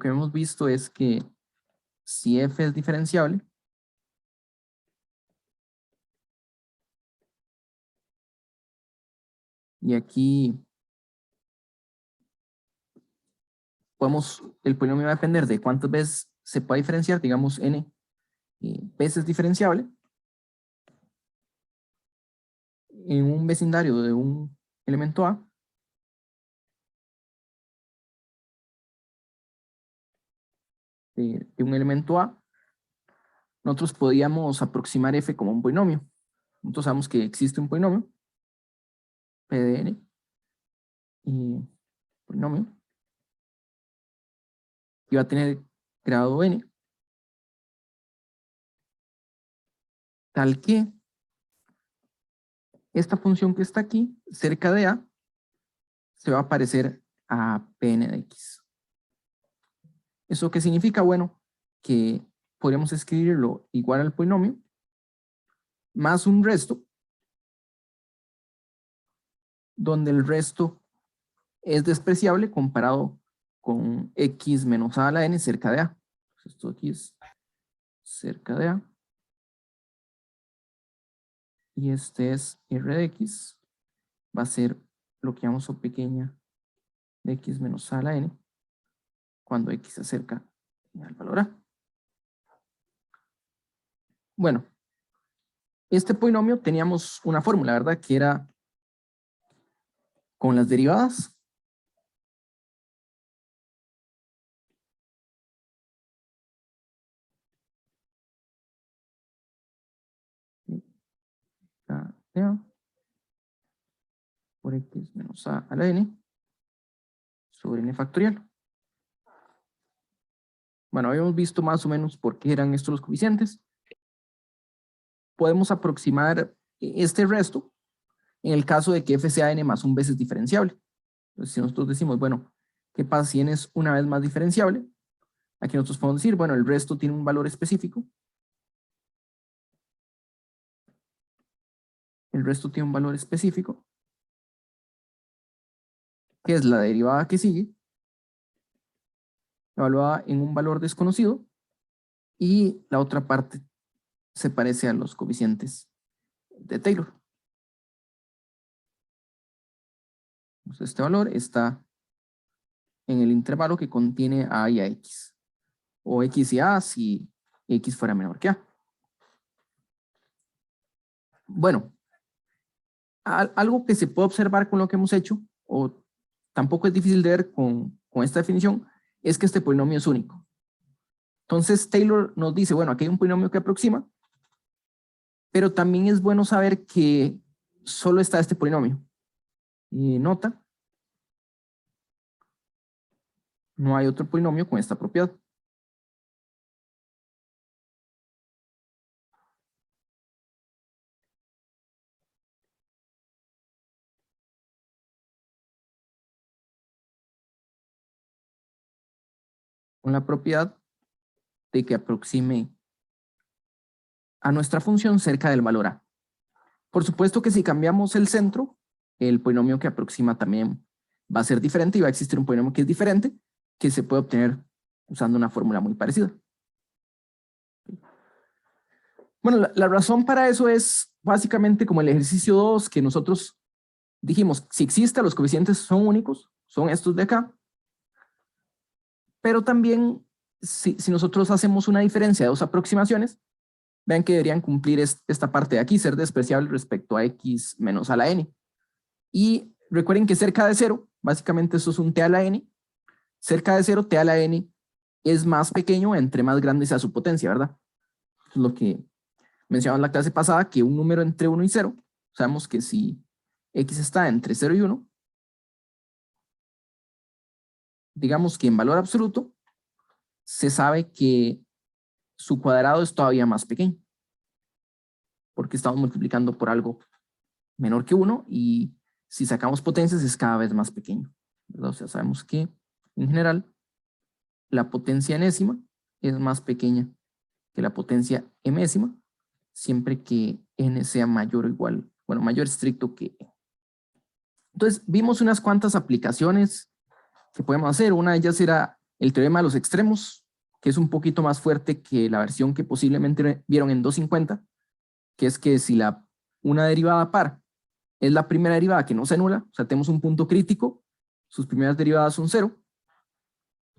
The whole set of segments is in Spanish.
que hemos visto es que si f es diferenciable, y aquí el polinomio va a depender de cuántas veces se puede diferenciar, digamos n veces diferenciable, en un vecindario de un elemento A, de un elemento A, nosotros podíamos aproximar f como un polinomio. Nosotros sabemos que existe un polinomio, p de n, y polinomio, que va a tener grado n, tal que esta función que está aquí, cerca de A, se va a parecer a Pn de x. ¿Eso qué significa? Bueno, que podríamos escribirlo igual al polinomio, más un resto, donde el resto es despreciable comparado con x menos a la n cerca de A. Esto aquí es cerca de A. Y este es r de x, va a ser lo que llamamos O pequeña de x menos a la n, cuando x se acerca al valor A. Bueno, este polinomio teníamos una fórmula, ¿verdad? Que era con las derivadas. De A por x menos a la n sobre n factorial. Bueno, habíamos visto más o menos por qué eran estos los coeficientes. Podemos aproximar este resto en el caso de que f sea n más un veces diferenciable. Entonces, si nosotros decimos, bueno, ¿qué pasa si n es una vez más diferenciable? Aquí nosotros podemos decir, bueno, el resto tiene un valor específico. El resto tiene un valor específico, que es la derivada que sigue, evaluada en un valor desconocido, y la otra parte se parece a los coeficientes de Taylor. Entonces, este valor está en el intervalo que contiene a y a x, o x y a si x fuera menor que a. Bueno, algo que se puede observar con lo que hemos hecho, o tampoco es difícil de ver con esta definición, es que este polinomio es único. Entonces Taylor nos dice, bueno, aquí hay un polinomio que aproxima, pero también es bueno saber que solo está este polinomio. Y nota, no hay otro polinomio con esta propiedad. Con la propiedad de que aproxime a nuestra función cerca del valor a. Por supuesto que si cambiamos el centro, el polinomio que aproxima también va a ser diferente y va a existir un polinomio que es diferente, que se puede obtener usando una fórmula muy parecida. Bueno, la razón para eso es básicamente como el ejercicio 2 que nosotros dijimos, si existe, los coeficientes son únicos, son estos de acá, pero también si nosotros hacemos una diferencia de dos aproximaciones, vean que deberían cumplir esta parte de aquí, ser despreciable respecto a x menos a la n. Y recuerden que cerca de 0, básicamente eso es un t a la n, cerca de 0, t a la n es más pequeño entre más grande sea su potencia, ¿verdad? Es lo que mencionamos en la clase pasada, que un número entre 1 y 0, sabemos que si x está entre 0 y 1, digamos que en valor absoluto, se sabe que su cuadrado es todavía más pequeño, porque estamos multiplicando por algo menor que 1 y si sacamos potencias es cada vez más pequeño, ¿verdad? O sea, sabemos que en general la potencia enésima es más pequeña que la potencia mésima, siempre que n sea mayor o igual, bueno, mayor estricto que e. Entonces, vimos unas cuantas aplicaciones que podemos hacer. Una de ellas era el teorema de los extremos, que es un poquito más fuerte que la versión que posiblemente vieron en 250, que es que si una derivada par es la primera derivada que no se anula, o sea, tenemos un punto crítico, sus primeras derivadas son 0,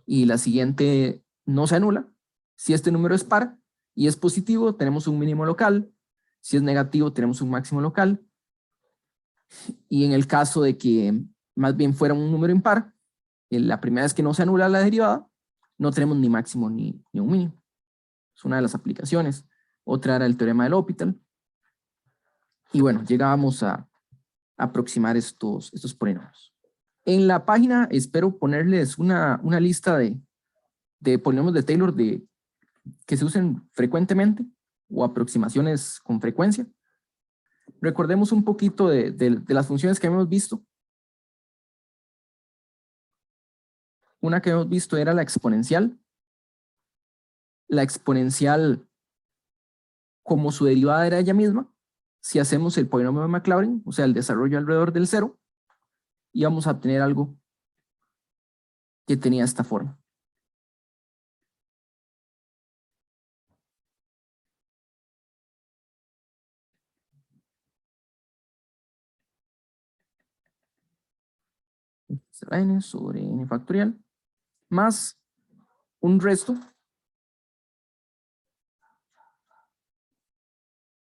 y la siguiente no se anula. Si este número es par y es positivo, tenemos un mínimo local. Si es negativo, tenemos un máximo local. Y en el caso de que más bien fuera un número impar, la primera vez que no se anula la derivada, no tenemos ni máximo ni un mínimo. Es una de las aplicaciones. Otra era el teorema del L'Hopital. Y bueno, llegábamos a aproximar estos polinomios. En la página espero ponerles una lista de polinomios de Taylor que se usen frecuentemente o aproximaciones con frecuencia. Recordemos un poquito de las funciones que hemos visto. Una que hemos visto era la exponencial. La exponencial, como su derivada era ella misma, si hacemos el polinomio de Maclaurin, o sea, el desarrollo alrededor del cero, íbamos a obtener algo que tenía esta forma. Será n sobre n factorial más un resto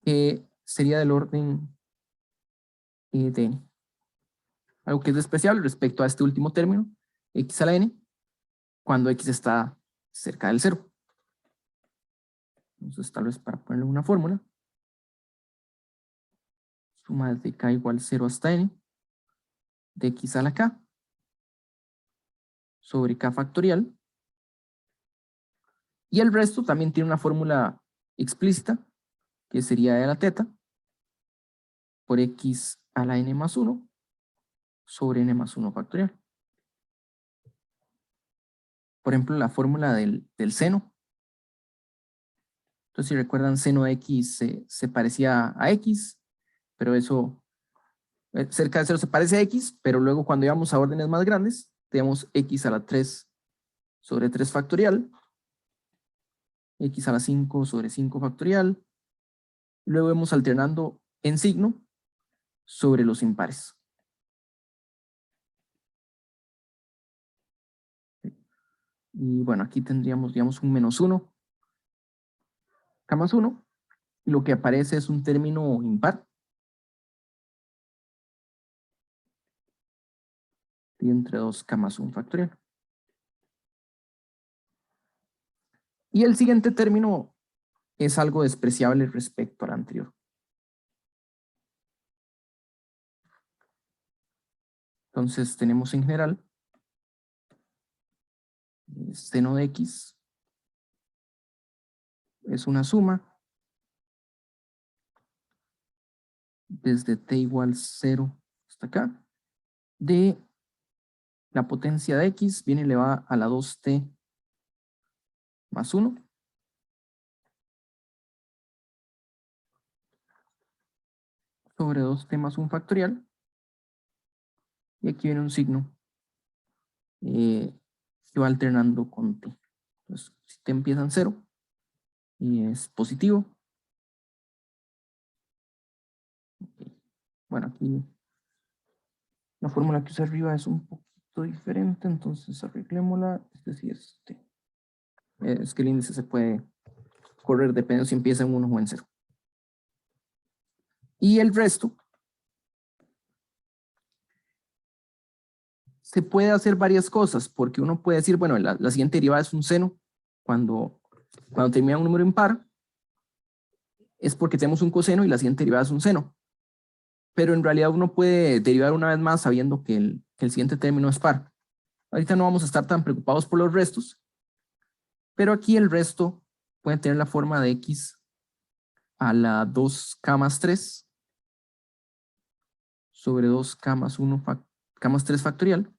que sería del orden de n. Algo que es despreciable respecto a este último término, x a la n, cuando x está cerca del cero. Entonces, tal vez para ponerle una fórmula, suma de k igual 0 hasta n, de x a la k, sobre k factorial, y el resto también tiene una fórmula explícita, que sería e a la teta, por x a la n más 1, sobre n más 1 factorial. Por ejemplo, la fórmula del seno. Entonces, si recuerdan, seno de x se parecía a x, pero eso, cerca de 0 se parece a x, pero luego cuando íbamos a órdenes más grandes, tenemos x a la 3 sobre 3 factorial, x a la 5 sobre 5 factorial, luego vamos alternando en signo sobre los impares. Y bueno, aquí tendríamos, digamos, un menos 1, k más 1, y lo que aparece es un término impar, y entre 2k más 1 factorial. Y el siguiente término es algo despreciable respecto al anterior. Entonces tenemos en general seno de x es una suma desde t igual 0 hasta acá de la potencia de x viene elevada a la 2t más 1 sobre 2t más 1 factorial, y aquí viene un signo que va alternando con t. Entonces, si t empieza en 0 y es positivo, bueno, aquí la fórmula que usa arriba es un poquito diferente, entonces arreglémosla. Este sí es t. Es que el índice se puede correr dependiendo si empieza en 1 o en 0. Y el resto se puede hacer varias cosas, porque uno puede decir, bueno, la siguiente derivada es un seno. Cuando termina un número impar, es porque tenemos un coseno y la siguiente derivada es un seno. Pero en realidad uno puede derivar una vez más sabiendo que el siguiente término es par. Ahorita no vamos a estar tan preocupados por los restos, pero aquí el resto puede tener la forma de x a la 2k más 3 sobre 2k más 1 k más 3 factorial.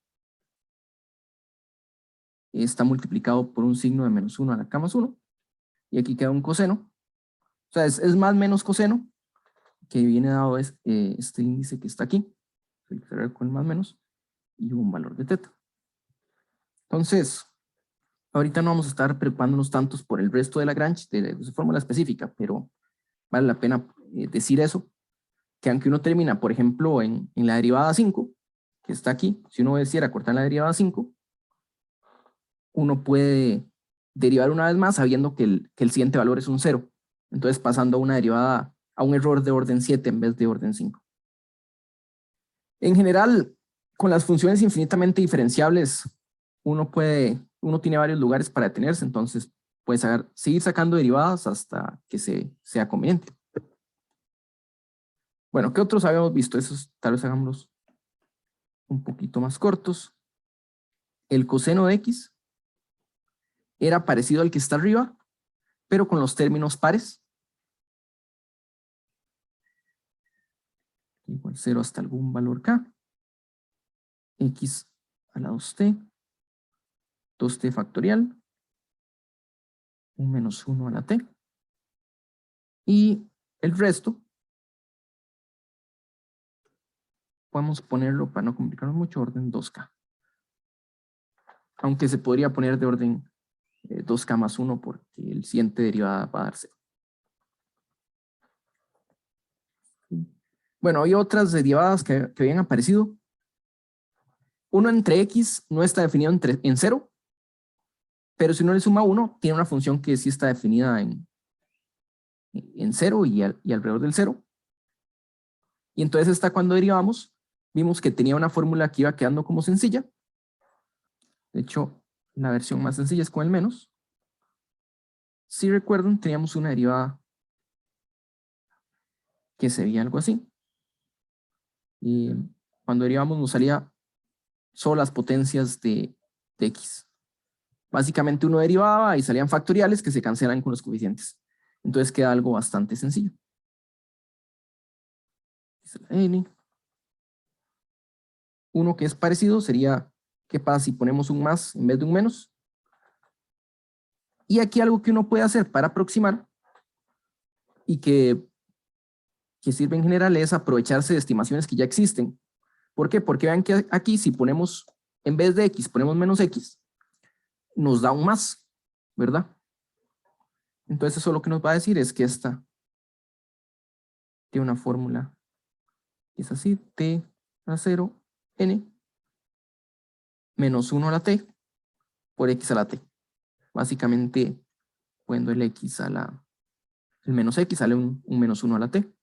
Está multiplicado por un signo de menos 1 a la k más 1, y aquí queda un coseno. O sea, es más menos coseno, que viene dado este índice que está aquí, con el más menos, y un valor de teta. Entonces, Ahorita no vamos a estar preocupándonos tantos por el resto de Lagrange, de su fórmula específica, pero vale la pena decir eso, que aunque uno termina, por ejemplo, en la derivada 5, que está aquí, si uno decidiera cortar la derivada 5, uno puede derivar una vez más sabiendo que el siguiente valor es un 0. Entonces pasando a una derivada, a un error de orden 7 en vez de orden 5. En general, con las funciones infinitamente diferenciables, uno tiene varios lugares para detenerse, entonces puede seguir sacando derivadas hasta que sea conveniente. Bueno, ¿qué otros habíamos visto? Esos tal vez hagámoslos un poquito más cortos. El coseno de x era parecido al que está arriba, pero con los términos pares. Igual 0 hasta algún valor k. X a la 2t factorial, un menos 1 a la t. Y el resto, podemos ponerlo, para no complicarnos mucho, orden 2k. Aunque se podría poner de orden 2k más 1 porque el siguiente derivada va a dar 0. Bueno, hay otras derivadas que habían aparecido. 1 entre x no está definido en 0, pero si uno le suma 1, tiene una función que sí está definida en 0 y alrededor del 0. Y entonces esta cuando derivamos, vimos que tenía una fórmula que iba quedando como sencilla. De hecho, la versión más sencilla es con el menos. Si recuerdan, teníamos una derivada que se veía algo así. Y cuando derivamos nos salía solo las potencias de x. Básicamente uno derivaba y salían factoriales que se cancelan con los coeficientes. Entonces queda algo bastante sencillo. N. Uno que es parecido sería, ¿qué pasa si ponemos un más en vez de un menos? Y aquí algo que uno puede hacer para aproximar y que sirve en general es aprovecharse de estimaciones que ya existen. ¿Por qué? Porque vean que aquí si ponemos, en vez de x, ponemos menos x, nos da un más, ¿verdad? Entonces eso lo que nos va a decir es que esta tiene una fórmula, es así, t a 0, n, menos 1 a la t, por x a la t. Básicamente, poniendo el x a la, el menos x sale un menos 1 a la t.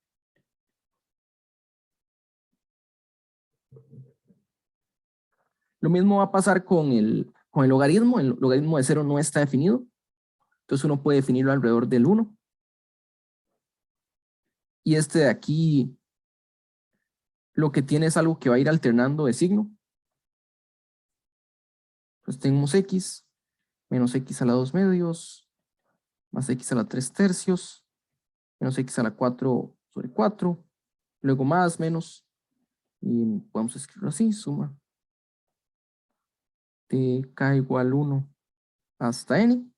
Lo mismo va a pasar con el logaritmo de 0 no está definido, entonces uno puede definirlo alrededor del 1. Y este de aquí, lo que tiene es algo que va a ir alternando de signo. Pues tenemos x, menos x a la 2 medios, más x a la 3 tercios, menos x a la 4 sobre 4, luego más, menos, y podemos escribirlo así, suma k igual 1 hasta n.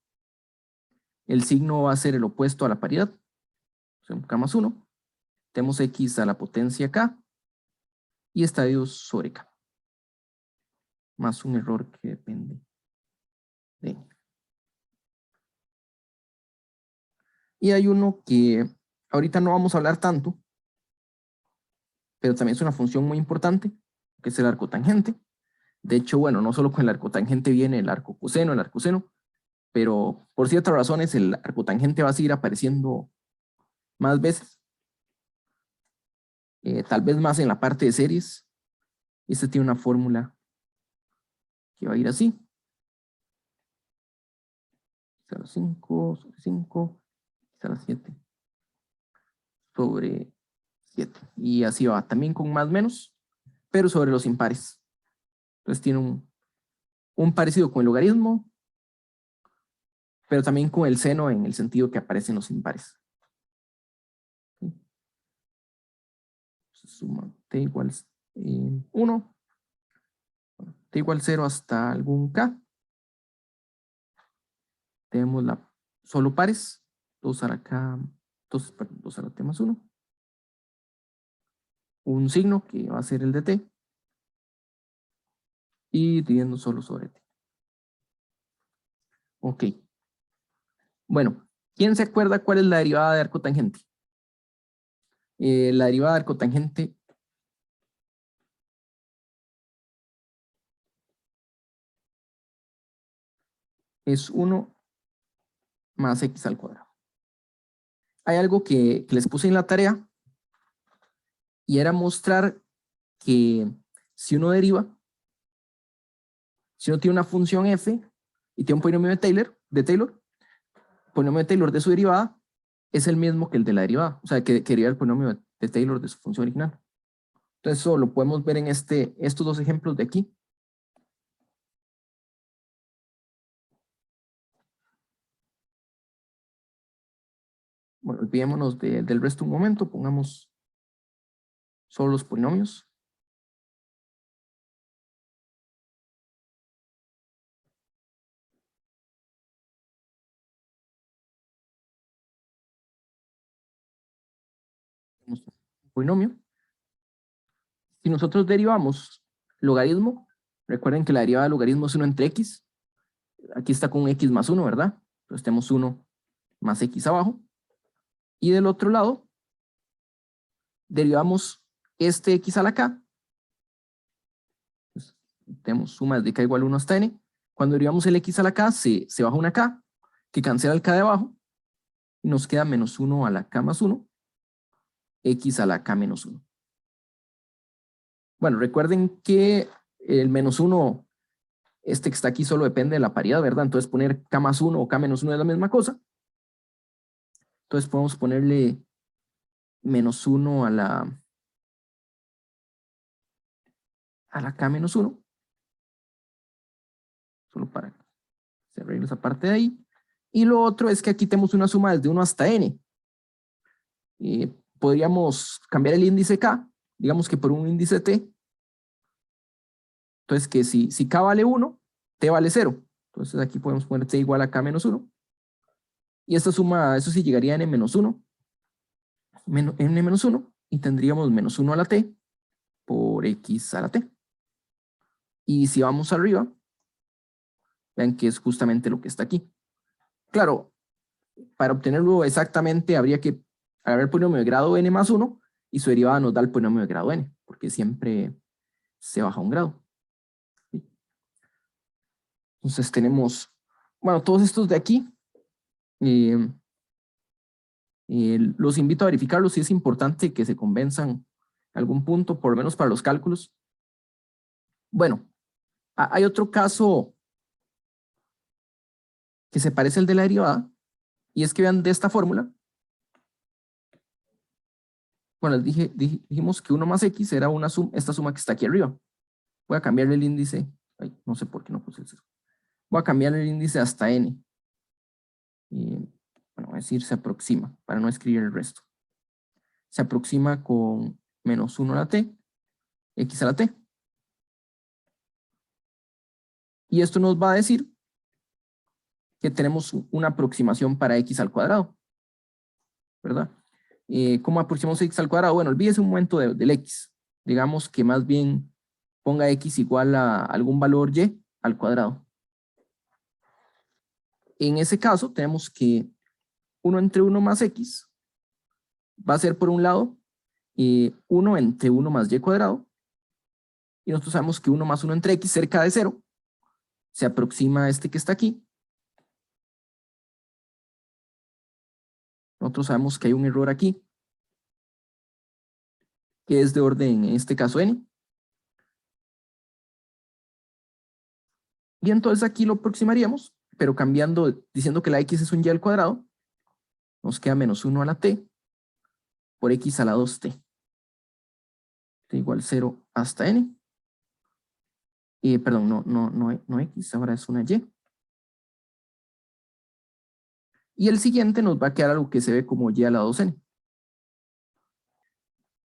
El signo va a ser el opuesto a la paridad, o sea, k más 1. Tenemos x a la potencia k y estadios sobre k, más un error que depende de n. Y hay uno que ahorita no vamos a hablar tanto, pero también es una función muy importante, que es el arco tangente. De hecho, bueno, no solo con el arco tangente viene el arco coseno, pero por ciertas razones el arco tangente va a seguir apareciendo más veces, tal vez más en la parte de series. Este tiene una fórmula que va a ir así. 5 sobre 5, 7 sobre 7. Y así va, también con más menos, pero sobre los impares. Entonces tiene un parecido con el logaritmo, pero también con el seno en el sentido que aparecen los impares. Suma t igual 1, t igual 0 hasta algún k. Tenemos solo pares, 2 a la k, 2 a la t más 1. Un signo que va a ser el de t. Y dividiendo solo sobre t. Ok. Bueno, ¿quién se acuerda cuál es la derivada de arco tangente? La derivada de arco tangente es 1 más x al cuadrado. Hay algo que les puse en la tarea y era mostrar que si uno deriva, si uno tiene una función f y tiene un polinomio de Taylor, el polinomio de Taylor de su derivada es el mismo que el de la derivada, o sea, que deriva el polinomio de Taylor de su función original. Entonces eso lo podemos ver en estos dos ejemplos de aquí. Bueno, olvidémonos del resto un momento, pongamos solo los polinomios. Un polinomio. Si nosotros derivamos logaritmo, recuerden que la derivada de logaritmo es 1 entre x. Aquí está con x más 1, ¿verdad? Entonces tenemos 1 más x abajo. Y del otro lado, derivamos este x a la k. Entonces, tenemos suma de k igual a 1 hasta n. Cuando derivamos el x a la k, se baja una k, que cancela el k de abajo, y nos queda menos 1 a la k más 1, x a la k menos 1. Bueno, recuerden que el menos 1, este que está aquí solo depende de la paridad, ¿verdad? Entonces poner k más 1 o k menos 1 es la misma cosa. Entonces podemos ponerle menos 1 a la k menos 1, solo para que se arregle esa parte de ahí. Y lo otro es que aquí tenemos una suma desde 1 hasta n. Podríamos cambiar el índice k, digamos que por un índice t. Entonces que si k vale 1, t vale 0. Entonces aquí podemos poner t igual a k menos 1. Y esta suma, eso sí, llegaría a n menos 1. N menos 1. Y tendríamos menos 1 a la t por x a la t. Y si vamos arriba, vean que es justamente lo que está aquí. Claro, para obtenerlo exactamente habría que agarrar el polinomio de grado n más 1 y su derivada nos da el polinomio de grado n, porque siempre se baja un grado. ¿Sí? Entonces tenemos, bueno, todos estos de aquí, los invito a verificarlos si es importante que se convenzan algún punto, por lo menos para los cálculos. Bueno, hay otro caso que se parece al de la derivada, y es que vean de esta fórmula. Bueno, les dijimos que 1 más x era esta suma que está aquí arriba. Voy a cambiarle el índice. Ay, no sé por qué no puse eso. Voy a cambiarle el índice hasta n. Bueno, voy a decir se aproxima, para no escribir el resto. Se aproxima con menos 1 a la t, x a la t. Y esto nos va a decir que tenemos una aproximación para x al cuadrado, ¿verdad? ¿Cómo aproximamos x al cuadrado? Bueno, olvídese un momento del x. Digamos que más bien ponga x igual a algún valor y al cuadrado. En ese caso, tenemos que 1 entre 1 más x va a ser, por un lado, 1 entre 1 más y cuadrado. Y nosotros sabemos que 1 más 1 entre x cerca de 0 se aproxima a este que está aquí. Nosotros sabemos que hay un error aquí, que es de orden, en este caso, n. Y entonces aquí lo aproximaríamos, pero cambiando, diciendo que la x es un y al cuadrado, nos queda menos 1 a la t por x a la 2t. T igual 0 hasta n. Perdón, no x, ahora es una y. Y el siguiente nos va a quedar algo que se ve como y a la 2n.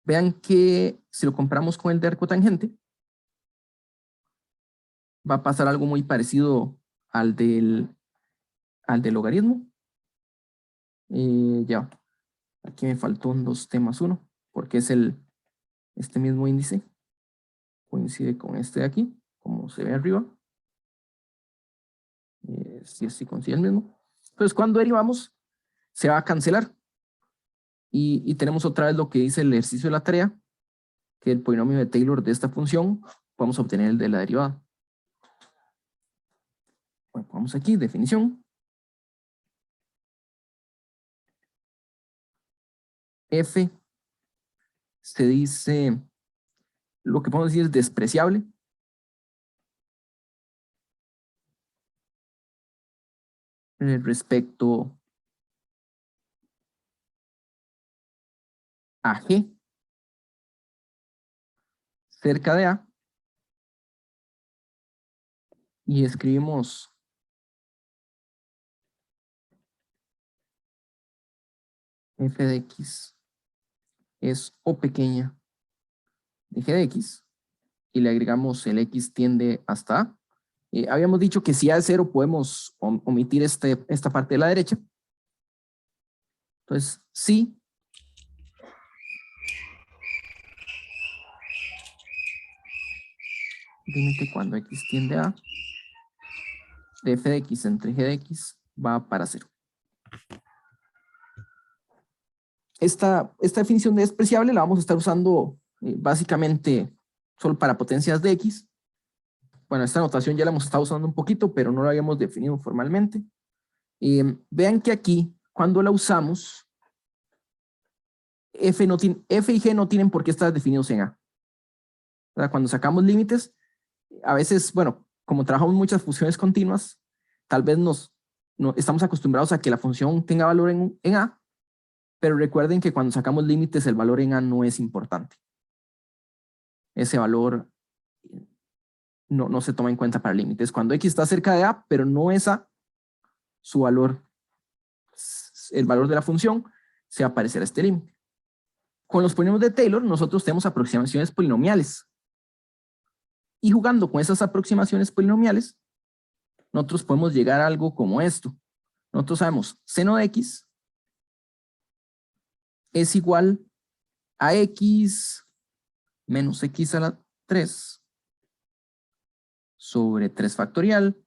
Vean que si lo comparamos con el de arco tangente, va a pasar algo muy parecido al del logaritmo. Ya, aquí me faltó un 2t más 1, porque es este mismo índice. Coincide con este de aquí, como se ve arriba. si consigue el mismo. Entonces, cuando derivamos, se va a cancelar. Y tenemos otra vez lo que dice el ejercicio de la tarea, que el polinomio de Taylor de esta función, podemos obtener el de la derivada. Bueno, vamos aquí, definición. F se dice, lo que podemos decir es despreciable. Respecto a G cerca de A. Y escribimos f de x es O pequeña de g de x y le agregamos el x tiende hasta A. Habíamos dicho que si A es 0 podemos omitir esta parte de la derecha. Entonces, sí. Límite cuando x tiende a de f de x entre g de x va para 0. Esta definición de despreciable la vamos a estar usando básicamente solo para potencias de x. Bueno, esta notación ya la hemos estado usando un poquito, pero no la habíamos definido formalmente. Vean que aquí, cuando la usamos, F y G no tienen por qué estar definidos en A. ¿Verdad? Cuando sacamos límites, a veces, bueno, como trabajamos muchas funciones continuas, tal vez estamos acostumbrados a que la función tenga valor en A, pero recuerden que cuando sacamos límites, el valor en A no es importante. Ese valor no se toma en cuenta para límites. Cuando x está cerca de A, pero no es A, su valor, el valor de la función, se va a parecer a este límite. Con los polinomios de Taylor, nosotros tenemos aproximaciones polinomiales. Y jugando con esas aproximaciones polinomiales, nosotros podemos llegar a algo como esto. Nosotros sabemos seno de x es igual a x menos x a la 3 sobre 3 factorial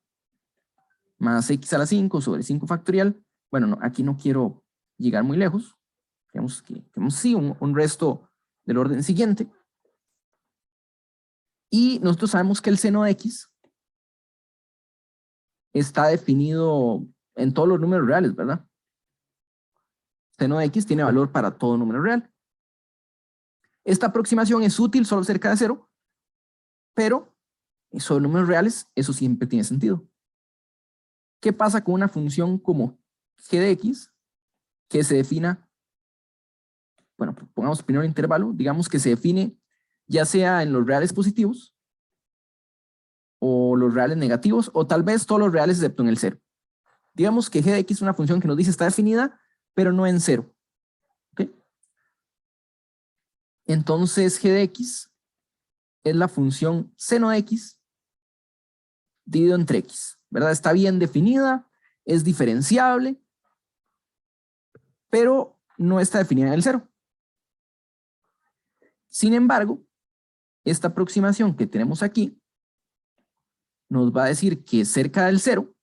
más x a la 5 sobre 5 factorial. Bueno, no, aquí no quiero llegar muy lejos. Digamos que tenemos sí un resto del orden siguiente. Y nosotros sabemos que el seno de x está definido en todos los números reales, ¿verdad? Seno de x tiene valor para todo número real. Esta aproximación es útil solo cerca de 0, pero sobre números reales eso siempre tiene sentido. ¿Qué pasa con una función como g de x que se defina, bueno, pongamos primero el intervalo, digamos que se define ya sea en los reales positivos o los reales negativos o tal vez todos los reales excepto en el 0? Digamos que g de x es una función que nos dice está definida pero no en 0. ¿Okay? Entonces g de x es la función seno de x dividido entre x, ¿verdad? Está bien definida, es diferenciable, pero no está definida en el 0. Sin embargo, esta aproximación que tenemos aquí nos va a decir que cerca del 0,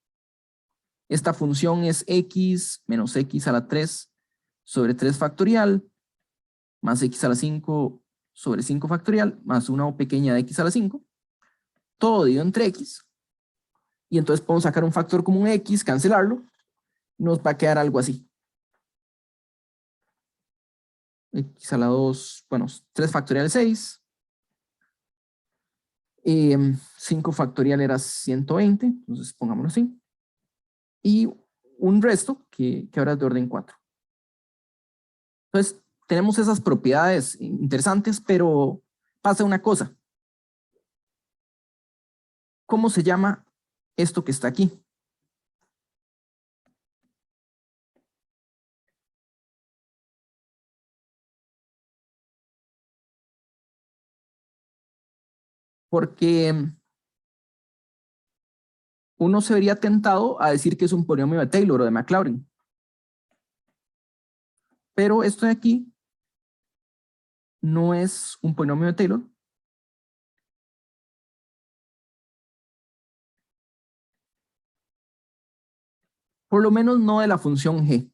esta función es x menos x a la 3 sobre 3 factorial más x a la 5 sobre 5 factorial más una o pequeña de x a la 5, todo dividido entre x. Y entonces podemos sacar un factor común x, cancelarlo, nos va a quedar algo así. X a la 2, bueno, 3 factorial 6. 5 factorial era 120, entonces pongámoslo así. Y un resto que ahora es de orden 4. Entonces, tenemos esas propiedades interesantes, pero pasa una cosa. ¿Cómo se llama esto que está aquí? Porque uno se vería tentado a decir que es un polinomio de Taylor o de Maclaurin. Pero esto de aquí no es un polinomio de Taylor. Por lo menos no de la función g.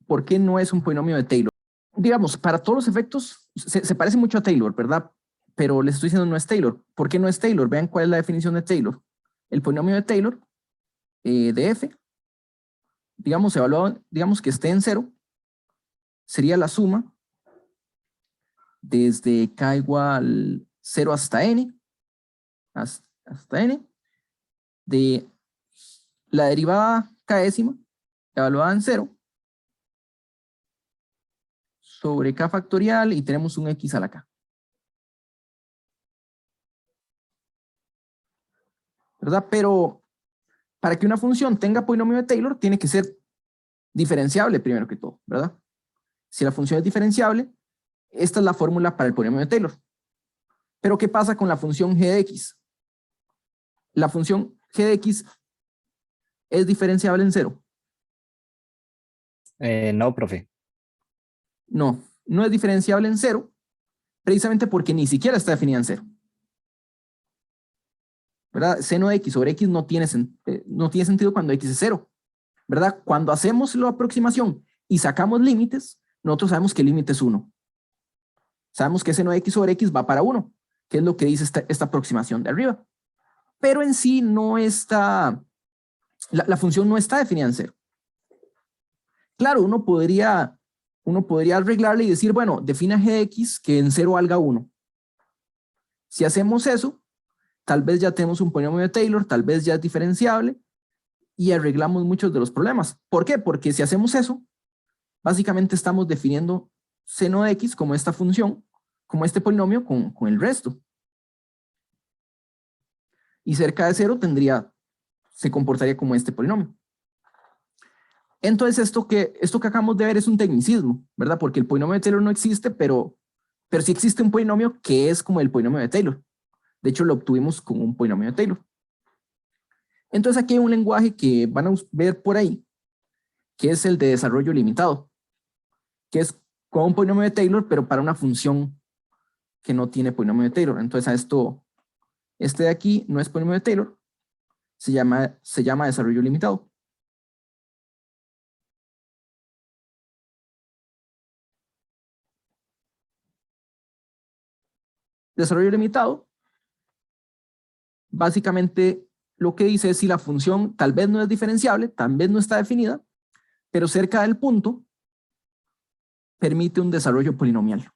¿Por qué no es un polinomio de Taylor? Digamos, para todos los efectos, se parece mucho a Taylor, ¿verdad? Pero les estoy diciendo no es Taylor. ¿Por qué no es Taylor? Vean cuál es la definición de Taylor. El polinomio de Taylor, de f, digamos, evaluado, digamos que esté en 0, sería la suma desde k igual 0 hasta n, hasta n, de la derivada k-ésima, evaluada en 0, sobre k factorial y tenemos un x a la k. ¿Verdad? Pero para que una función tenga polinomio de Taylor, tiene que ser diferenciable primero que todo, ¿verdad? Si la función es diferenciable, esta es la fórmula para el polinomio de Taylor. Pero ¿qué pasa con la función g de x? La función g de x es diferenciable en 0. No, profe. No, no es diferenciable en 0, precisamente porque ni siquiera está definida en 0. ¿Verdad? Seno de x sobre x no tiene sentido cuando x es 0. ¿Verdad? Cuando hacemos la aproximación y sacamos límites, nosotros sabemos que el límite es 1. Sabemos que seno de x sobre x va para 1, que es lo que dice esta aproximación de arriba. Pero en sí no está, la función no está definida en 0. Claro, uno podría arreglarle y decir, bueno, defina g de x que en 0 valga 1. Si hacemos eso, tal vez ya tenemos un polinomio de Taylor, tal vez ya es diferenciable y arreglamos muchos de los problemas. ¿Por qué? Porque si hacemos eso, básicamente estamos definiendo seno de x como esta función, como este polinomio con el resto. Y cerca de 0 se comportaría como este polinomio. Entonces esto que acabamos de ver es un tecnicismo, ¿verdad? Porque el polinomio de Taylor no existe, pero sí existe un polinomio que es como el polinomio de Taylor. De hecho, lo obtuvimos con un polinomio de Taylor. Entonces aquí hay un lenguaje que van a ver por ahí, que es el de desarrollo limitado, que es como un polinomio de Taylor, pero para una función que no tiene polinomio de Taylor. Entonces a esto, este de aquí no es polinomio de Taylor, se llama desarrollo limitado. Desarrollo limitado, básicamente lo que dice es si la función tal vez no es diferenciable, tal vez no está definida, pero cerca del punto permite un desarrollo polinomial.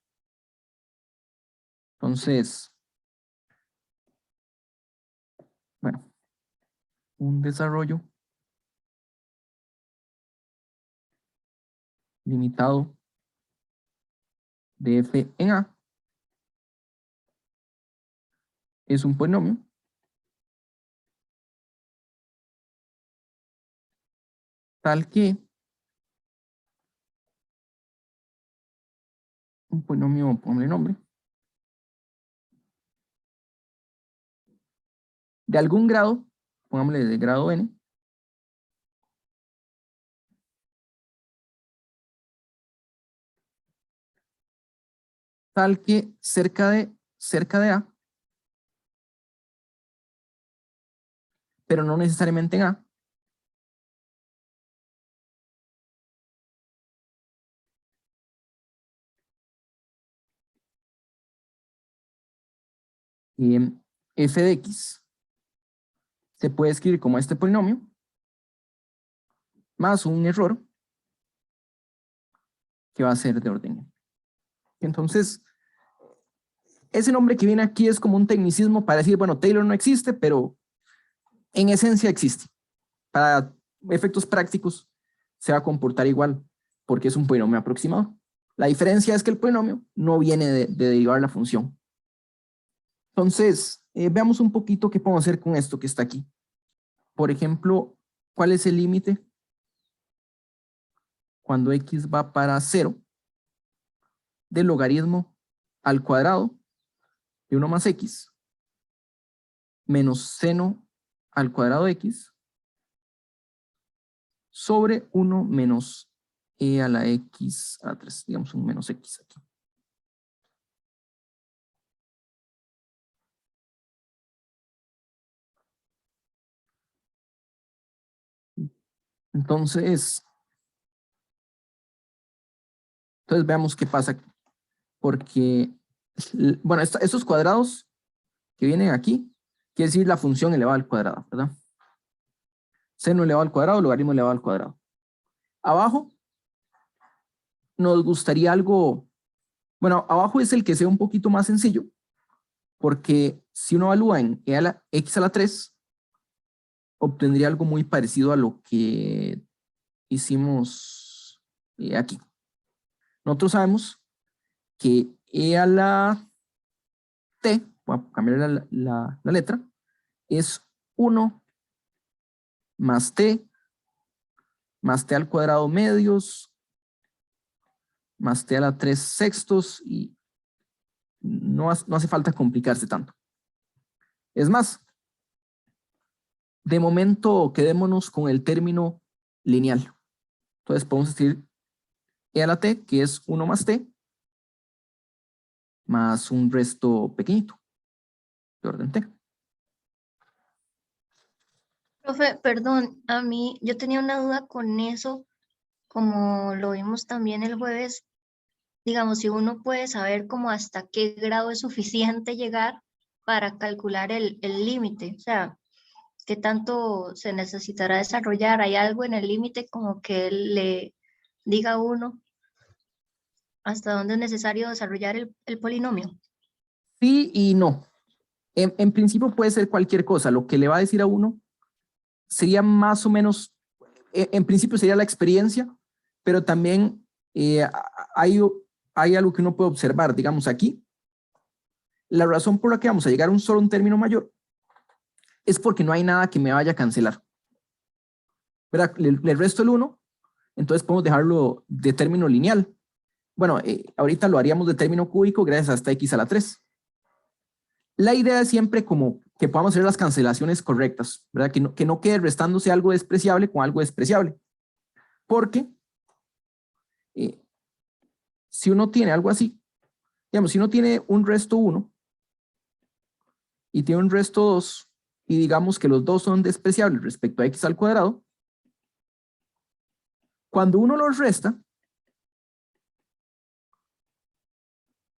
Entonces, bueno, un desarrollo limitado de f en A es un polinomio tal que un polinomio, ponle nombre, de algún grado, pongámosle de grado n, tal que cerca de A, pero no necesariamente en A, f de x se puede escribir como este polinomio, más un error que va a ser de orden n. Entonces, ese nombre que viene aquí es como un tecnicismo para decir, bueno, Taylor no existe, pero en esencia existe. Para efectos prácticos se va a comportar igual, porque es un polinomio aproximado. La diferencia es que el polinomio no viene de derivar la función. Entonces, veamos un poquito qué podemos hacer con esto que está aquí. Por ejemplo, ¿cuál es el límite cuando x va para 0 del logaritmo al cuadrado de 1 más x menos seno al cuadrado de x sobre 1 menos e a la x a la 3, digamos un menos x aquí. Entonces veamos qué pasa aquí. Porque, bueno, estos cuadrados que vienen aquí, quiere decir la función elevada al cuadrado, ¿verdad? Seno elevado al cuadrado, logaritmo elevado al cuadrado. Abajo nos gustaría algo, bueno, abajo es el que sea un poquito más sencillo, porque si uno evalúa en x a la 3, obtendría algo muy parecido a lo que hicimos aquí. Nosotros sabemos que e a la t, voy a cambiar la letra, es 1 más t al cuadrado medios más t a la 3 sextos, y no hace falta complicarse tanto. Es más, de momento quedémonos con el término lineal. Entonces podemos decir e a la t, que es 1 más t, más un resto pequeñito de orden t. Profe, perdón, a mí yo tenía una duda con eso, como lo vimos también el jueves, digamos, si uno puede saber como hasta qué grado es suficiente llegar para calcular el límite, o sea, qué tanto se necesitará desarrollar, ¿hay algo en el límite como que le diga a uno hasta dónde es necesario desarrollar el polinomio? Sí y no. En principio puede ser cualquier cosa. Lo que le va a decir a uno sería más o menos, en principio sería la experiencia, pero también hay, hay algo que uno puede observar, digamos aquí. La razón por la que vamos a llegar a un término mayor es porque no hay nada que me vaya a cancelar. ¿Verdad? Le resto el 1, entonces podemos dejarlo de término lineal. Bueno, ahorita lo haríamos de término cúbico gracias a esta x a la 3. La idea es siempre como que podamos hacer las cancelaciones correctas, ¿verdad? Que no quede restándose algo despreciable con algo despreciable. Porque si uno tiene algo así, digamos, si uno tiene un resto 1 y tiene un resto 2, y digamos que los dos son despreciables respecto a x al cuadrado, cuando uno los resta,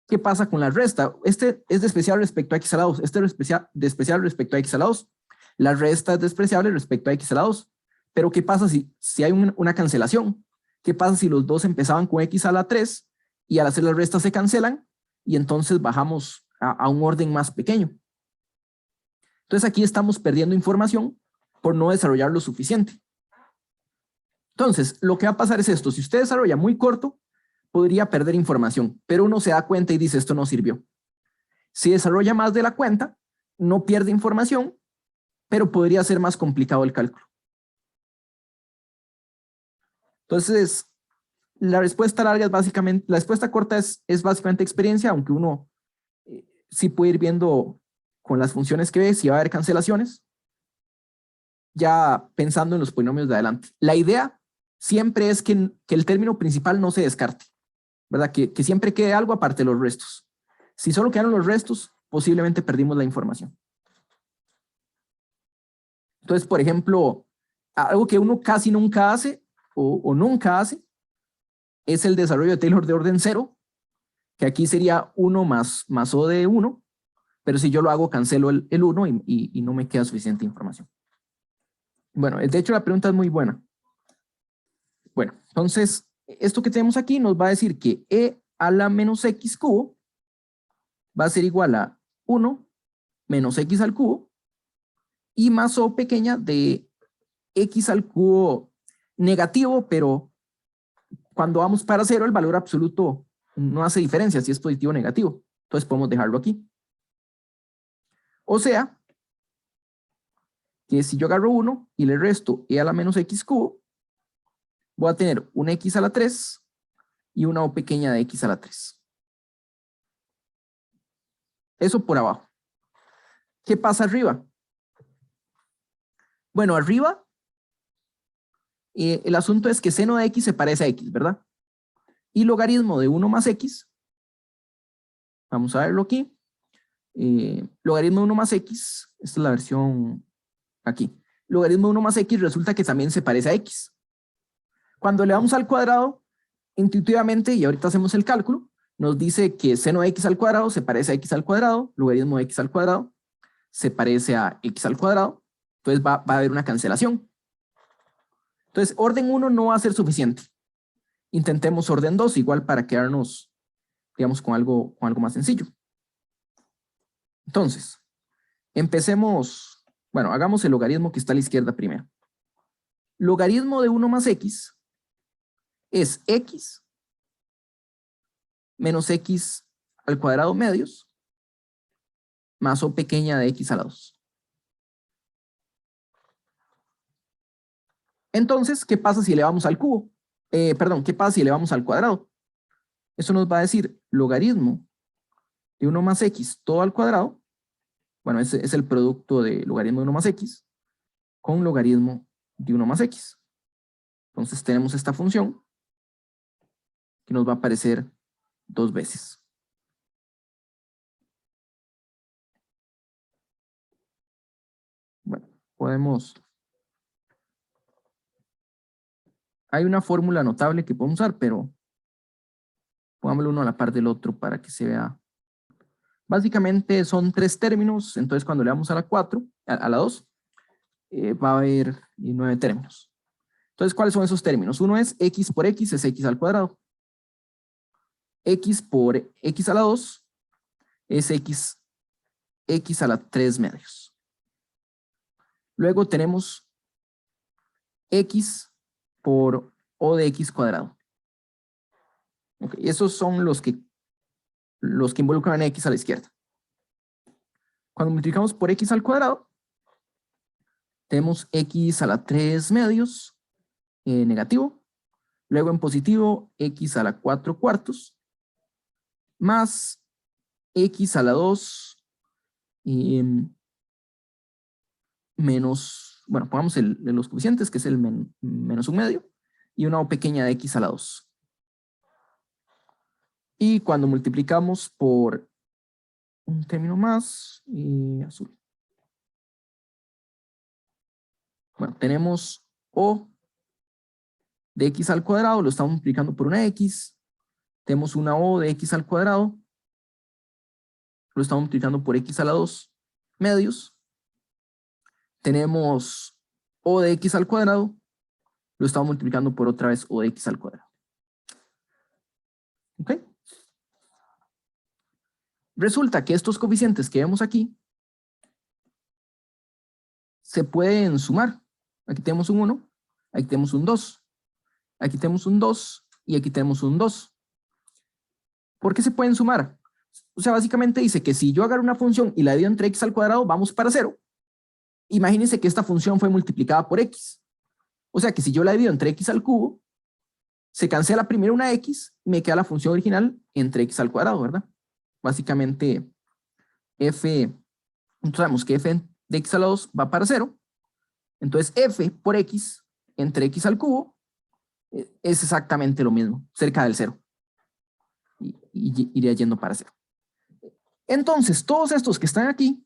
¿qué pasa con la resta? Este es despreciable respecto a x a la 2, este es despreciable respecto a x a la 2. La resta es despreciable respecto a x a la 2. Pero ¿qué pasa si hay una cancelación? ¿Qué pasa si los dos empezaban con x a la 3 y al hacer la resta se cancelan y entonces bajamos a un orden más pequeño? Entonces aquí estamos perdiendo información por no desarrollar lo suficiente. Entonces, lo que va a pasar es esto. Si usted desarrolla muy corto, podría perder información, pero uno se da cuenta y dice, esto no sirvió. Si desarrolla más de la cuenta, no pierde información, pero podría ser más complicado el cálculo. Entonces, la respuesta larga es básicamente, la respuesta corta es básicamente experiencia, aunque uno sí puede ir viendo con las funciones que ve si va a haber cancelaciones, ya pensando en los polinomios de adelante. La idea siempre es que el término principal no se descarte, ¿verdad? Que siempre quede algo aparte de los restos. Si solo quedaron los restos, posiblemente perdimos la información. Entonces, por ejemplo, algo que uno casi nunca hace o nunca hace es el desarrollo de Taylor de orden 0, que aquí sería 1 más O de 1, pero si yo lo hago, cancelo el 1 y no me queda suficiente información. Bueno, de hecho la pregunta es muy buena. Bueno, entonces, esto que tenemos aquí nos va a decir que e a la menos x cubo va a ser igual a 1 menos x al cubo y más o pequeña de x al cubo negativo, pero cuando vamos para 0 el valor absoluto no hace diferencia si es positivo o negativo. Entonces podemos dejarlo aquí. O sea, que si yo agarro 1 y le resto e a la menos x cubo, voy a tener una x a la 3 y una o pequeña de x a la 3. Eso por abajo. ¿Qué pasa arriba? Bueno, arriba el asunto es que seno de x se parece a x, ¿verdad? Y logaritmo de 1 más x, vamos a verlo aquí, logaritmo de 1 más x, esta es la versión aquí, logaritmo de 1 más x resulta que también se parece a x, Cuando le damos al cuadrado, intuitivamente, y ahorita hacemos el cálculo, nos dice que seno de x al cuadrado se parece a x al cuadrado, logaritmo de x al cuadrado se parece a x al cuadrado, entonces va a haber una cancelación. Entonces, orden 1 no va a ser suficiente. Intentemos orden 2, igual para quedarnos, digamos, con algo más sencillo. Entonces, empecemos, bueno, hagamos el logaritmo que está a la izquierda primero. Logaritmo de 1 más x es x menos x al cuadrado medios más o pequeña de x a la 2. Entonces, ¿qué pasa si elevamos al cubo? Perdón, ¿qué pasa si elevamos al cuadrado? Eso nos va a decir logaritmo de 1 más x todo al cuadrado. Bueno, ese es el producto de logaritmo de 1 más x con logaritmo de 1 más x. Entonces tenemos esta función que nos va a aparecer 2 veces. Bueno, podemos... Hay una fórmula notable que podemos usar, pero pongámoslo uno a la par del otro para que se vea. Básicamente son 3 términos, entonces cuando le damos a la 4, a la 2, va a haber 9 términos. Entonces, ¿cuáles son esos términos? Uno es x por x es x al cuadrado. X por x a la 2 es x a la 3 medios. Luego tenemos x por o de x cuadrado. Okay, esos son los que involucran x a la izquierda. Cuando multiplicamos por x al cuadrado, tenemos x a la 3 medios negativo. Luego en positivo, x a la 4 cuartos más x a la 2 menos, bueno, pongamos de los coeficientes, que es el menos 1 medio, y una o pequeña de x a la 2. Y cuando multiplicamos por un término más, azul. Bueno, tenemos o de x al cuadrado, lo estamos multiplicando por una x. Tenemos una o de x al cuadrado, lo estamos multiplicando por x a la 2 medios. Tenemos o de x al cuadrado, lo estamos multiplicando por otra vez o de x al cuadrado. ¿Ok? Resulta que estos coeficientes que vemos aquí se pueden sumar. Aquí tenemos un 1, aquí tenemos un 2, aquí tenemos un 2 y aquí tenemos un 2. ¿Por qué se pueden sumar? O sea, básicamente dice que si yo agarro una función y la divido entre x al cuadrado, vamos para 0. Imagínense que esta función fue multiplicada por x. O sea que si yo la divido entre x al cubo, se cancela primero una x y me queda la función original entre x al cuadrado, ¿verdad? Básicamente, f, entonces sabemos que f de x a la 2 va para 0. Entonces f por x entre x al cubo es exactamente lo mismo, cerca del 0. Y iría yendo para 0. Entonces, todos estos que están aquí,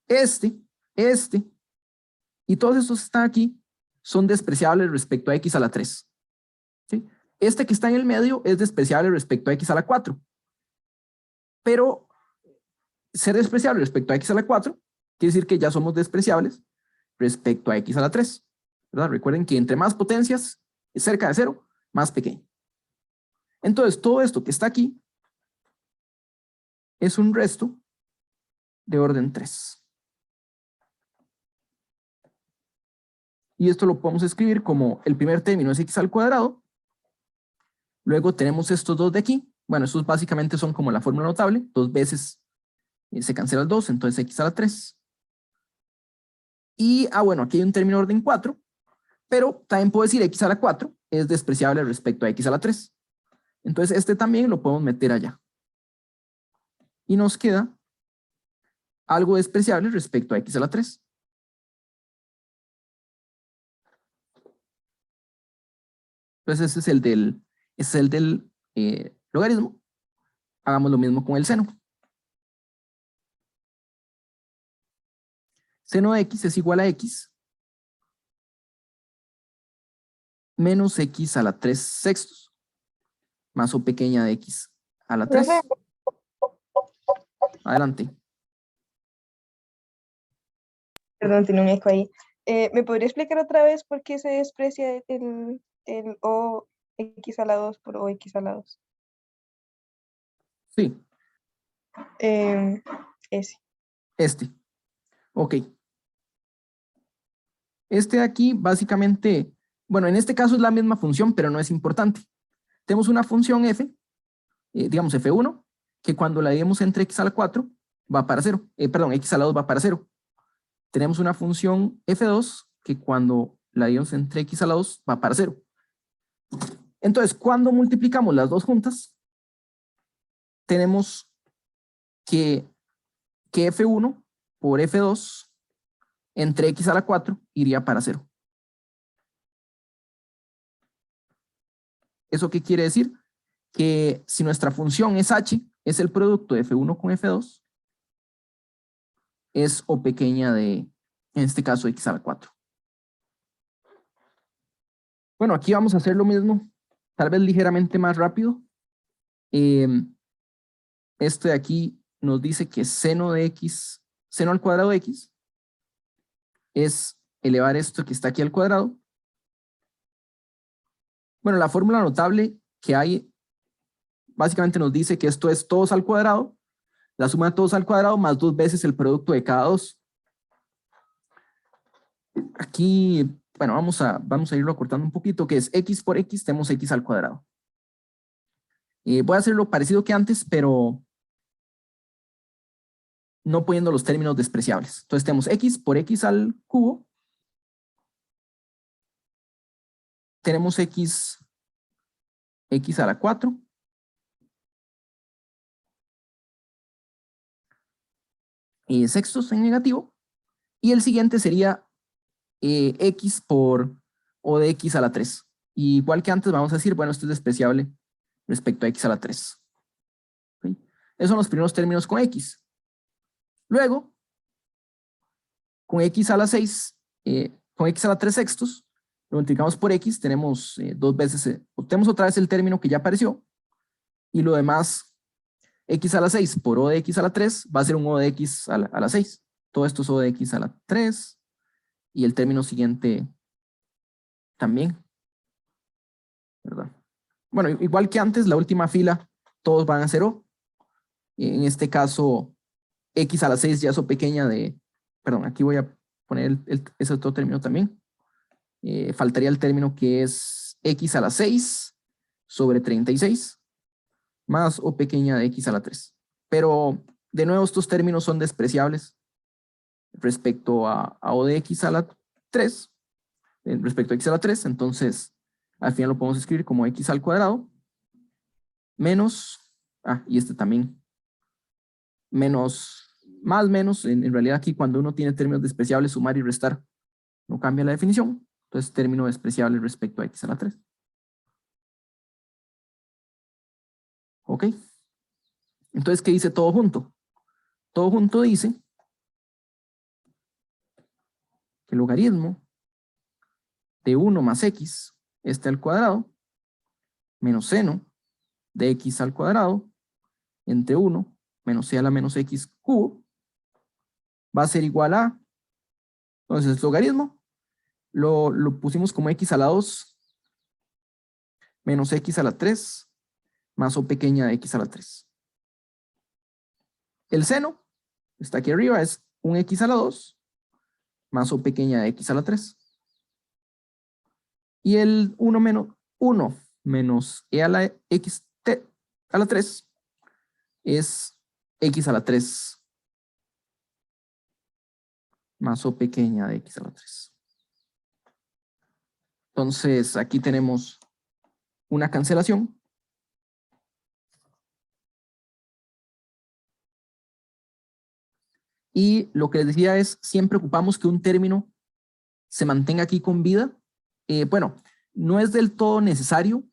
este, y todos estos que están aquí, son despreciables respecto a x a la 3. ¿Sí? Este que está en el medio es despreciable respecto a x a la 4. Pero ser despreciable respecto a x a la 4 quiere decir que ya somos despreciables respecto a x a la 3. ¿Verdad? Recuerden que entre más potencias, cerca de 0, más pequeño. Entonces, todo esto que está aquí es un resto de orden 3. Y esto lo podemos escribir como el primer término es x al cuadrado. Luego tenemos estos dos de aquí. Bueno, estos básicamente son como la fórmula notable. 2 veces se cancela el 2, entonces x a la 3. Y, bueno, aquí hay un término de orden 4. Pero también puedo decir x a la 4 es despreciable respecto a x a la 3. Entonces este también lo podemos meter allá. Y nos queda algo despreciable respecto a x a la 3. Entonces ese es el del logaritmo. Hagamos lo mismo con el seno. Seno de x es igual a x menos x a la 3 sextos, más o pequeña de x a la 3. Adelante. Perdón, tiene un eco ahí. ¿Me podría explicar otra vez por qué se desprecia el o x a la 2 por o x a la 2? Sí, Ese. este. Ok. Este de aquí, básicamente, bueno, en este caso es la misma función, pero no es importante. Tenemos una función f, digamos f1, que cuando la dividimos entre x a la 4 va para 0. Perdón, x a la 2 va para 0. Tenemos una función f2 que cuando la dividimos entre x a la 2 va para 0. Entonces, cuando multiplicamos las dos juntas, tenemos que f1 por f2 entre x a la 4 iría para 0. ¿Eso qué quiere decir? Que si nuestra función es h, es el producto de f1 con f2, es o pequeña de, en este caso, x a la 4. Bueno, aquí vamos a hacer lo mismo, tal vez ligeramente más rápido. Este de aquí nos dice que seno de x, seno al cuadrado de x, es elevar esto que está aquí al cuadrado. Bueno, la fórmula notable que hay básicamente nos dice que esto es todos al cuadrado, la suma de todos al cuadrado más 2 veces el producto de cada dos. Aquí, bueno, vamos a irlo acortando un poquito, que es x por x, tenemos x al cuadrado. Voy a hacerlo parecido que antes, pero no poniendo los términos despreciables. Entonces tenemos x por x al cubo. Tenemos x a la 4. Sextos en negativo. Y el siguiente sería x por o de x a la 3. Y igual que antes vamos a decir, bueno, esto es despreciable respecto a x a la 3. ¿Okay? Esos son los primeros términos con x. Luego, con x a la 6, con x a la 3 sextos, lo multiplicamos por x, tenemos dos veces, obtenemos otra vez el término que ya apareció, y lo demás, x a la 6 por o de x a la 3 va a ser un o de x a la 6. Todo esto es o de x a la 3, y el término siguiente también, ¿verdad? Bueno, igual que antes, la última fila, todos van a ser o. En este caso, x a la 6 ya es o pequeña de, perdón, aquí voy a poner ese otro término también. Faltaría el término que es x a la 6 sobre 36 más o pequeña de x a la 3. Pero, de nuevo, estos términos son despreciables respecto a o de x a la 3, respecto a x a la 3, entonces al final lo podemos escribir como x al cuadrado menos, y este también, menos, más menos, en realidad aquí cuando uno tiene términos despreciables, sumar y restar, no cambia la definición, entonces término despreciable respecto a x a la 3. ¿Ok? Entonces, ¿qué dice todo junto? Todo junto dice que el logaritmo de 1 más x, este al cuadrado, menos seno de x al cuadrado, entre 1 menos c a la menos x cubo, va a ser igual a, entonces, logaritmo, lo pusimos como x a la 2, menos x a la 3, más o pequeña de x a la 3. El seno, está aquí arriba, es un x a la 2, más o pequeña de x a la 3. Y el 1 menos e a la x a la 3 es x a la 3 más o pequeña de x a la 3. Entonces, aquí tenemos una cancelación. Y lo que les decía es, siempre ocupamos que un término se mantenga aquí con vida. Bueno, no es del todo necesario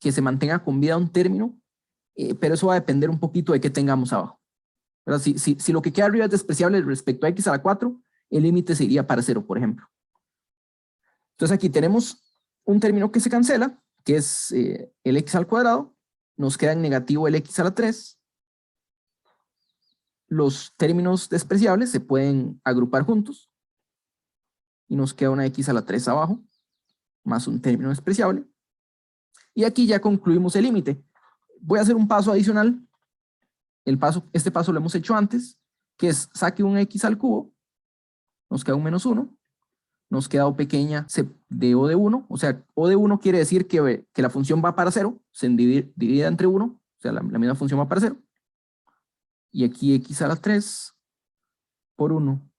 que se mantenga con vida un término, pero eso va a depender un poquito de qué tengamos abajo. Pero si lo que queda arriba es despreciable respecto a x a la 4, el límite se iría para 0, por ejemplo. Entonces aquí tenemos un término que se cancela, que es el x al cuadrado, nos queda en negativo el x a la 3. Los términos despreciables se pueden agrupar juntos y nos queda una x a la 3 abajo, más un término despreciable. Y aquí ya concluimos el límite. Voy a hacer un paso adicional. Este paso lo hemos hecho antes, que es saque un x al cubo, nos queda un menos 1, nos queda o pequeña de o de 1, o sea, o de 1 quiere decir que la función va para 0, se divide entre 1, o sea, la misma función va para 0. Y aquí x a la 3 por 1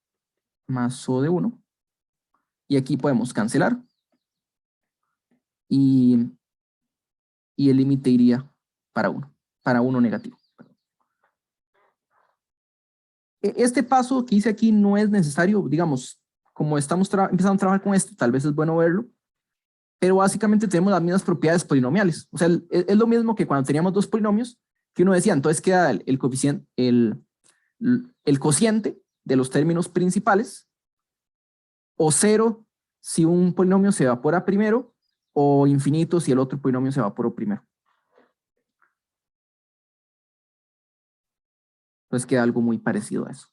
más o de 1. Y aquí podemos cancelar. Y el límite iría para 1 negativo. Este paso que hice aquí no es necesario, digamos, como estamos empezando a trabajar con esto, tal vez es bueno verlo, pero básicamente tenemos las mismas propiedades polinomiales. O sea, es lo mismo que cuando teníamos dos polinomios, que uno decía, entonces queda el coeficiente, el cociente de los términos principales, o 0 si un polinomio se evapora primero, o infinito si el otro polinomio se evaporó primero. Entonces queda algo muy parecido a eso.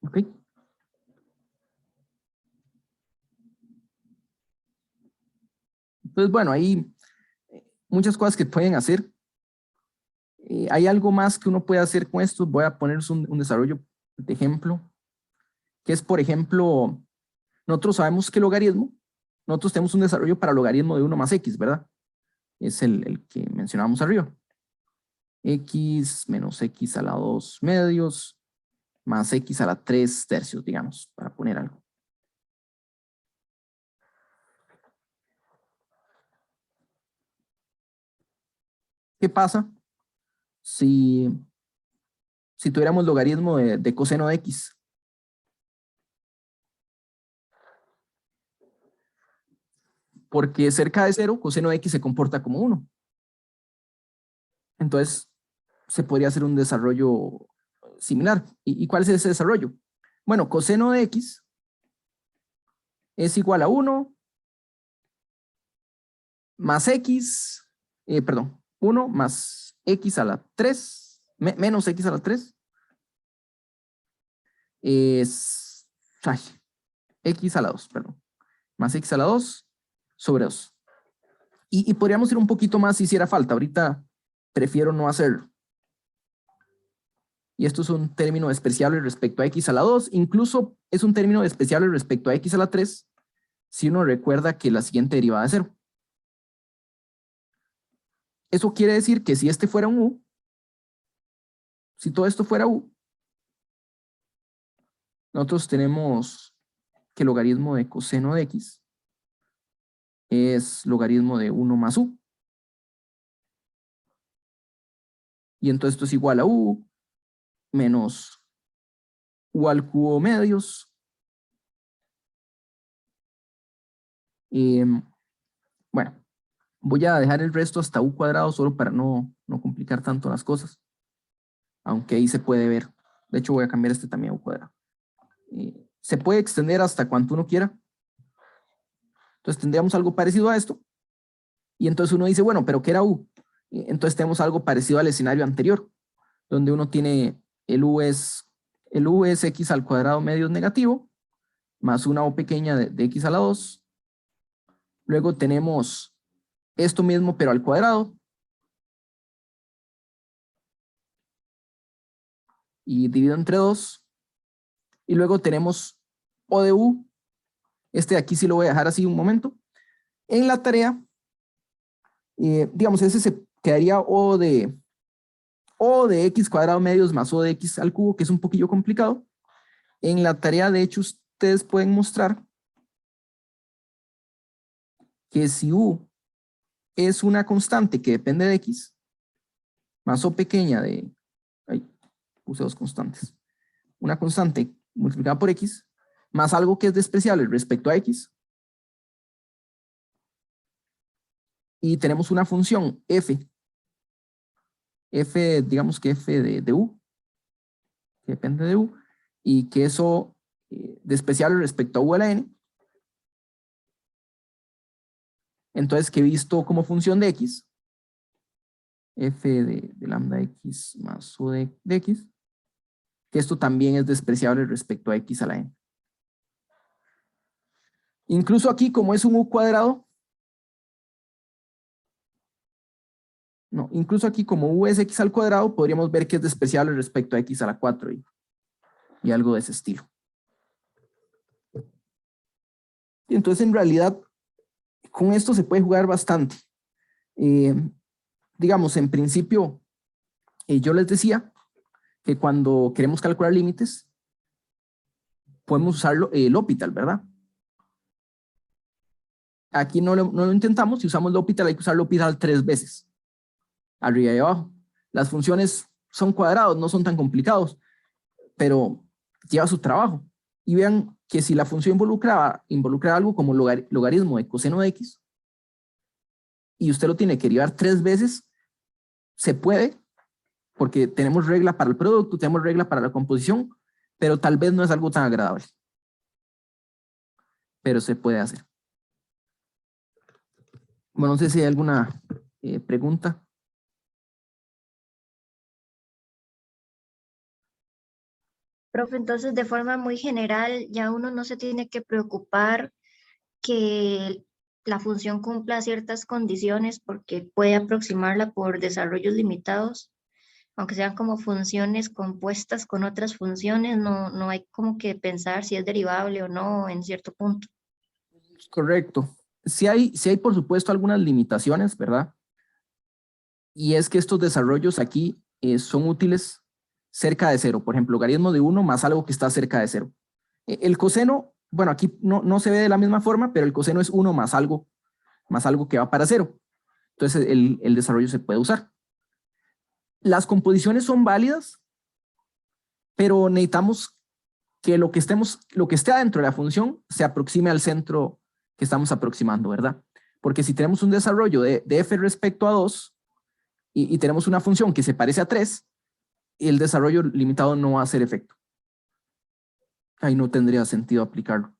¿Ok? Entonces, bueno, hay muchas cosas que pueden hacer. Hay algo más que uno puede hacer con esto. Voy a poner un desarrollo de ejemplo, que es, por ejemplo, nosotros sabemos que el logaritmo, nosotros tenemos un desarrollo para logaritmo de 1 más x, ¿verdad? Es el que mencionábamos arriba. X menos x a la 2 medios más x a la 3 tercios, digamos, para poner algo. ¿Qué pasa si tuviéramos logaritmo de coseno de x? Porque cerca de 0, coseno de x se comporta como 1. Entonces, se podría hacer un desarrollo similar. ¿Y cuál es ese desarrollo? Bueno, coseno de x es igual a 1 más x, 1 más x a la 3, menos x a la 3, es x a la 2, más x a la 2 sobre 2. Y podríamos ir un poquito más si hiciera falta. Ahorita prefiero no hacerlo. Y esto es un término despreciable respecto a x a la 2. Incluso es un término despreciable respecto a x a la 3 si uno recuerda que la siguiente derivada es 0. Eso quiere decir que si este fuera un u, si todo esto fuera u, nosotros tenemos que el logaritmo de coseno de x es logaritmo de 1 más u. Y entonces esto es igual a u menos u al cubo medios. Bueno, voy a dejar el resto hasta u cuadrado solo para no complicar tanto las cosas. Aunque ahí se puede ver. De hecho voy a cambiar este también a u cuadrado. Se puede extender hasta cuanto uno quiera. Entonces tendríamos algo parecido a esto. Y entonces uno dice, bueno, pero ¿qué era u? Entonces tenemos algo parecido al escenario anterior, donde uno tiene el u es x al cuadrado medios negativo, más una o pequeña de x a la 2. Luego tenemos esto mismo, pero al cuadrado. Y divido entre 2. Y luego tenemos o de u. Este de aquí sí lo voy a dejar así un momento. En la tarea, digamos, ese se quedaría o de x cuadrado medios más o de x al cubo, que es un poquillo complicado. En la tarea, de hecho, ustedes pueden mostrar que si u es una constante que depende de x, más o pequeña de, puse dos constantes, una constante multiplicada por x, más algo que es despreciable respecto a x, y tenemos una función f, digamos que f de u, que depende de u, y que eso despreciable respecto a u a la n. Entonces, que he visto como función de x, f de lambda x más u de x, que esto también es despreciable respecto a x a la n. Incluso aquí, como es un u cuadrado, no, incluso aquí como u es x al cuadrado, podríamos ver que es despreciable respecto a x a la 4 y algo de ese estilo. Y entonces, en realidad, con esto se puede jugar bastante. Digamos, en principio, yo les decía que cuando queremos calcular límites, podemos usarlo, el L'Hopital, ¿verdad? Aquí no lo intentamos. Si usamos L'Hopital, hay que usar L'Hopital 3 veces, arriba y abajo. Las funciones son cuadrados, no son tan complicados, pero lleva su trabajo. Y vean que si la función involucra algo como logaritmo de coseno de x, y usted lo tiene que derivar 3 veces, se puede, porque tenemos regla para el producto, tenemos regla para la composición, pero tal vez no es algo tan agradable. Pero se puede hacer. Bueno, no sé si hay alguna pregunta. Profe, entonces de forma muy general, ya uno no se tiene que preocupar que la función cumpla ciertas condiciones porque puede aproximarla por desarrollos limitados, aunque sean como funciones compuestas con otras funciones, no hay como que pensar si es derivable o no en cierto punto. Correcto. Sí hay por supuesto algunas limitaciones, ¿verdad? Y es que estos desarrollos aquí son útiles cerca de cero. Por ejemplo, logaritmo de 1 más algo que está cerca de 0. El coseno, bueno, aquí no se ve de la misma forma, pero el coseno es 1 más algo que va para 0. Entonces el desarrollo se puede usar. Las composiciones son válidas, pero necesitamos que lo que esté adentro de la función se aproxime al centro que estamos aproximando, ¿verdad? Porque si tenemos un desarrollo de f respecto a 2 y tenemos una función que se parece a 3, el desarrollo limitado no va a hacer efecto. Ahí no tendría sentido aplicarlo.